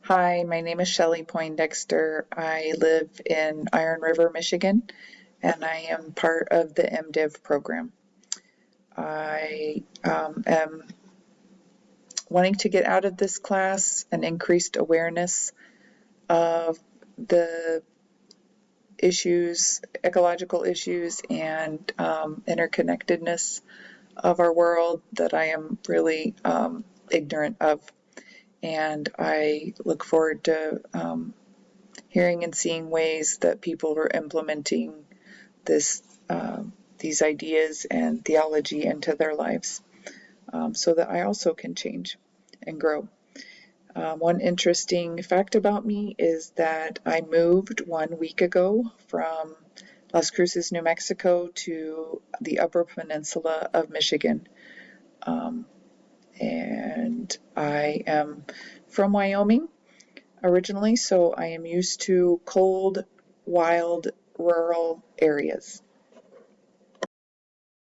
Hi, my name is Shelley Poindexter. I live in Iron River, Michigan, and I am part of the MDiv program. I am wanting to get out of this class an increased awareness of the issues, ecological issues, and interconnectedness of our world that I am really ignorant of. And I look forward to hearing and seeing ways that people are implementing this these ideas and theology into their lives, so that I also can change and grow. One interesting fact about me is that I moved 1 week ago from Las Cruces, New Mexico to the Upper Peninsula of Michigan. And I am from Wyoming originally, so I am used to cold, wild, rural areas.